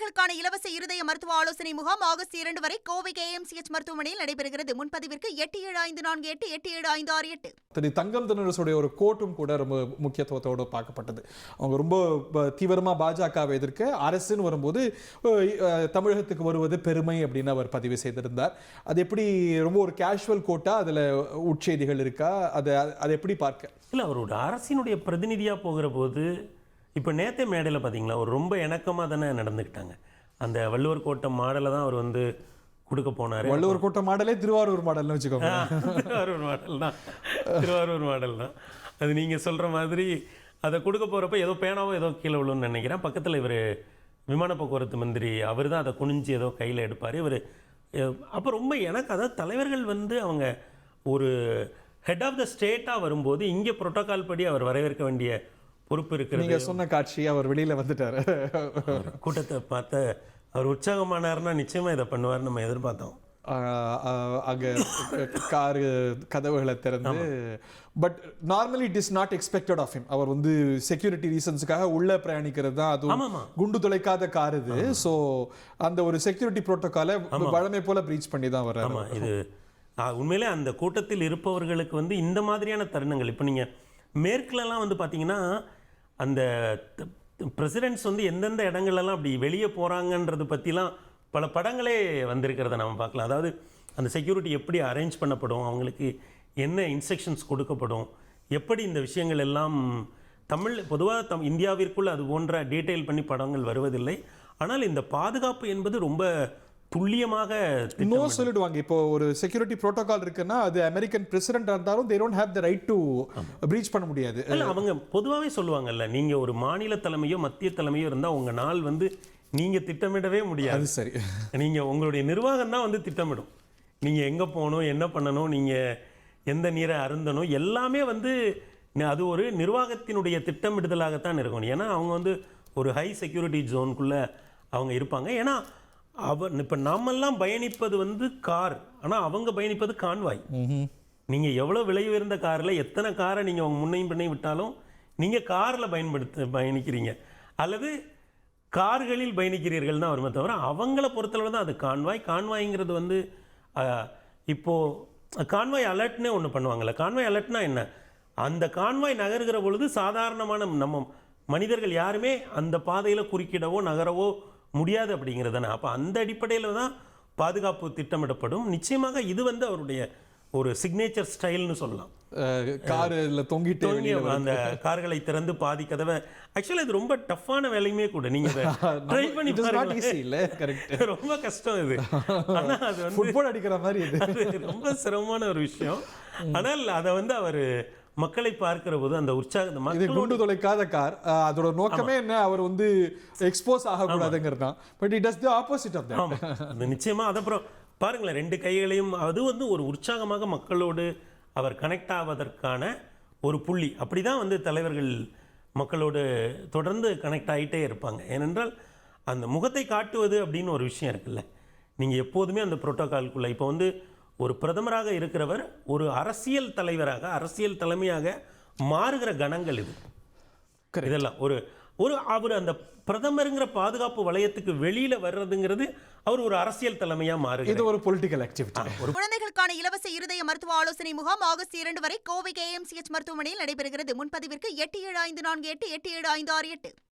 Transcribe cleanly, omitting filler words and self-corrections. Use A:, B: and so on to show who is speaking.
A: குழந்தைகளுக்கான இலவச இருதய மருத்துவ ஆலோசனை முகாம் ஆகஸ்ட் 2 வரை கோவை KMCH மருத்துவமனையில் நடைபெறுகிறது. முன்பதிவிற்கு 8754888756.
B: திரு தங்கம் தினரசுடைய ஒரு கோட்டும் கூட ரொம்ப முக்கியத்துவத்தோடு பார்க்கப்பட்டது. அவங்க ரொம்ப தீவிரமாக பாஜகவை எதிர்க்க அரசுன்னு வரும்போது தமிழகத்துக்கு வருவது பெருமை அப்படின்னு அவர் பதிவு செய்திருந்தார். அது எப்படி ரொம்ப ஒரு கேஷுவல் கோட்டா, அதில் உட்செய்திகள் இருக்கா? அதை எப்படி பார்க்க?
C: இல்லை, அவர் ஒரு அரசினுடைய பிரதிநிதியாக போகிற போது இப்போ நேற்றே மேடையில் பார்த்தீங்களா, அவர் ரொம்ப இணக்கமாக தானே நடந்துக்கிட்டாங்க. அந்த வள்ளுவர் கோட்டை மாடலை தான் அவர் வந்து கொடுக்க போனார்.
B: வள்ளுவர் கோட்டை மாடலே திருவாரூர் மாடல்னு வச்சுக்கோங்க.
C: திருவாரூர் மாடல் தான் அது. நீங்கள் சொல்கிற மாதிரி அதை கொடுக்க போகிறப்ப ஏதோ பேனாவோ ஏதோ கீழே விழுன்னு நினைக்கிறேன். பக்கத்தில் இவர் விமான போக்குவரத்து மந்திரி அவர் தான் அதை குனிஞ்சு ஏதோ கையில் எடுப்பார். இவர் அப்போ ரொம்ப எனக்கு அதாவது தலைவர்கள் வந்து அவங்க ஒரு ஹெட் ஆஃப் த ஸ்டேட்டாக வரும்போது இங்கே புரோட்டோகால் படி அவர் வரவேற்க வேண்டிய பொறுப்பு இருக்கிறது.
B: நீங்க சொன்ன காட்சி அவர் வெளியில வந்துட்டாரு.
C: கூட்டத்தை பார்த்த அவர் உற்சாகமானார்னா நிச்சயமா இதை பண்ணுவார் நம்ம எதிர்பார்த்தோம்.
B: அங்கே காரு கதவுகளை திறந்து, but normally it is not expected of him. அவர் வந்து செக்யூரிட்டி ரீசன்ஸுக்காக உள்ள பிரயாணிக்கிறது தான். அது குண்டு துளைக்காத கார் இது. ஸோ அந்த ஒரு செக்யூரிட்டி புரோட்டோகாலை வழமை போல பிரீச் பண்ணி தான் வர்றாரு.
C: ஆமாம், இது உண்மையிலே அந்த கூட்டத்தில் இருப்பவர்களுக்கு வந்து இந்த மாதிரியான தருணங்கள் இப்போ நீங்கள் மேற்குலலாம் வந்து பார்த்தீங்கன்னா அந்த பிரசிடென்ட்ஸ் வந்து எந்தெந்த இடங்கள்லாம் அப்படி வெளியே போகிறாங்கன்றது பற்றிலாம் பல படங்களே வந்திருக்கிறத நம்ம பார்க்கலாம். அதாவது அந்த செக்யூரிட்டி எப்படி அரேஞ்ச் பண்ணப்படும், அவங்களுக்கு என்ன இன்ஸ்ட்ரக்ஷன்ஸ் கொடுக்கப்படும், எப்படி இந்த விஷயங்கள் எல்லாம் பொதுவாக இந்தியாவிற்குள் அது போன்ற டீட்டெயில் பண்ணி படங்கள் வருவதில்லை. ஆனால் இந்த பாதுகாப்பு என்பது ரொம்ப துல்லியமாக
B: சொல்லிடுவாங்க. இப்போ ஒரு செக்யூரிட்டி புரோட்டோகால் இருக்குன்னா அது அமெரிக்கன் பிரசிடென்ட் இருந்தாலும் they don't have the right to breach பண்ண முடியாது.
C: இல்லை, அவங்க பொதுவாகவே சொல்லுவாங்கல்ல, நீங்கள் ஒரு மாநில தலைமையோ மத்திய தலைமையோ இருந்தால் உங்கள் நாள் வந்து நீங்கள் திட்டமிடவே முடியாது.
B: சரி,
C: நீங்கள் உங்களுடைய நிர்வாகம் தான் வந்து திட்டமிடும். நீங்கள் எங்கே போகணும், என்ன பண்ணணும், நீங்கள் எந்த நீரை அருந்தணும், எல்லாமே வந்து அது ஒரு நிர்வாகத்தினுடைய திட்டமிடுதலாகத்தான் இருக்கணும். ஏன்னா அவங்க வந்து ஒரு ஹை செக்யூரிட்டி ஜோனுக்குள்ளே அவங்க இருப்பாங்க. ஏன்னா இப்போ நாமெல்லாம் பயணிப்பது வந்து கார், ஆனால் அவங்க பயணிப்பது கான்வாய். நீங்கள் எவ்வளோ விலை உயர்ந்த காரில் எத்தனை காரை நீங்கள் உங்கள் முன்னையும் பின்னையும் விட்டாலும் நீங்கள் காரில் பயணிக்கிறீங்க அல்லது கார்களில் பயணிக்கிறீர்கள் தான் வருமே தவிர அவங்கள பொறுத்தளவு தான் அது கான்வாய். கான்வாய்ங்கிறது வந்து இப்போது கான்வாய் அலர்ட்னே ஒன்று பண்ணுவாங்கள்ல. கான்வாய் அலர்ட்னா என்ன? அந்த கான்வாய் நகர்கிற பொழுது சாதாரணமான நம்ம மனிதர்கள் யாருமே அந்த பாதையில் குறுக்கிடவோ நகரவோ முடியாது அப்படிங்கிறது தானே. அப்போ அந்த அடிப்படையில் தான் பாதுகாப்பு திட்டமிடப்படும். நிச்சயமாக இது வந்து அவருடைய ஒரு சிக்னேச்சர் ஸ்டைல்னு சொல்லலாம்.
B: காரில் தொங்கிட்டு
C: அந்த கார்களை திறந்து பாதி கதவை ஆக்சுவலாக இது ரொம்ப டஃப்பான வேலையுமே கூட. நீங்கள் ட்ரை பண்ணி ரொம்ப கஷ்டம் இது. ஆனால் அது வந்து
B: ஃபுட்பால் அடிக்கிற மாதிரி
C: ரொம்ப சிரமமான ஒரு விஷயம். ஆனால் அதை வந்து அவர் மக்களை பார்க்கிற போது அந்த உற்சாகம்,
B: இது குண்டு தொலைக்காத கார், அதோட நோக்கமே என்ன, அவர் வந்து எக்ஸ்போஸ் ஆகக்கூடாதுங்கிறது தான். But it does the opposite of that.
C: அது நிச்சயமாக. அது அப்புறம் பாருங்களேன், ரெண்டு கைகளையும் அது வந்து ஒரு உற்சாகமாக மக்களோடு அவர் கனெக்ட் ஆவதற்கான ஒரு புள்ளி. அப்படி தான் வந்து தலைவர்கள் மக்களோடு தொடர்ந்து கனெக்ட் ஆகிட்டே இருப்பாங்க. ஏனென்றால் அந்த முகத்தை காட்டுவது அப்படின்னு ஒரு விஷயம் இருக்குல்ல. நீங்கள் எப்போதுமே அந்த புரோட்டோகால்குள்ளே இப்போ வந்து ஒரு பிரதமராக இருக்கிறவர் ஒரு அரசியல் தலைவராக அரசியல் தலைமையாக மாறுகிற கணங்கள் இது. இதெல்லாம் அவர் அந்த பிரதமருங்கிற பாதுகாப்பு வளையத்துக்கு வெளியில வர்றதுங்கிறது அவர் ஒரு அரசியல் தலைமையா மாறுகிறது.
B: இது ஒரு பொலிட்டிக்கல் ஆக்டிவிட்டி.
A: குழந்தைகளுக்கான இலவச இருதய மருத்துவ ஆலோசனை முகாம் ஆகஸ்ட் 2 வரை கோவை KMCH மருத்துவமனையில் நடைபெறுகிறது. முன்பதிவிற்கு 8754888756.